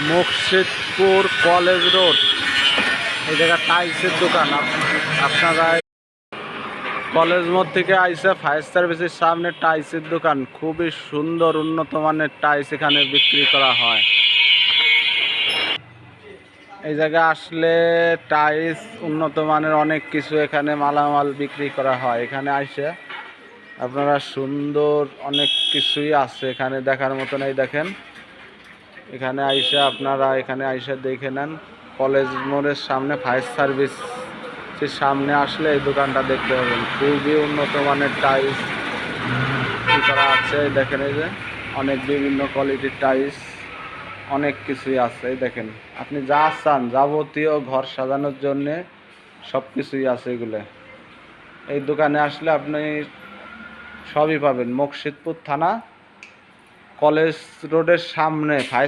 Murshidpur college road, এই জায়গা টাইলসের দোকান। আপনারা কলেজ মোড় থেকে আইসে ফায়ার সার্ভিসের সামনে টাইলসের দোকান। খুবই সুন্দর উন্নত মানের টাইলস এখানে বিক্রি করা হয়। এই জায়গায় আসলে টাইলস উন্নত মানের অনেক কিছু এখানে মালামাল বিক্রি করা হয়। এখানে আইসে আপনারা সুন্দর অনেক কিছুই আছে এখানে দেখার মতন। এই দেখেন, এখানে আইসে আপনারা এখানে আইসে দেখে নেন। কলেজ মোড়ের সামনে ফায়ার সার্ভিসের সামনে আসলে এই দোকানটা দেখতে পাবেন। খুবই উন্নত মানের টাইলস করা আছে। দেখেন, এই যে অনেক বিভিন্ন কোয়ালিটির টাইলস, অনেক কিছুই আছে। এই দেখেন, আপনি যা চান যাবতীয় ঘর সাজানোর জন্যে সব কিছুই আছে এগুলো। এই দোকানে আসলে আপনি সবই পাবেন। মুর্শিদপুর থানা, কলেজ রোডের সামনে ফায়ার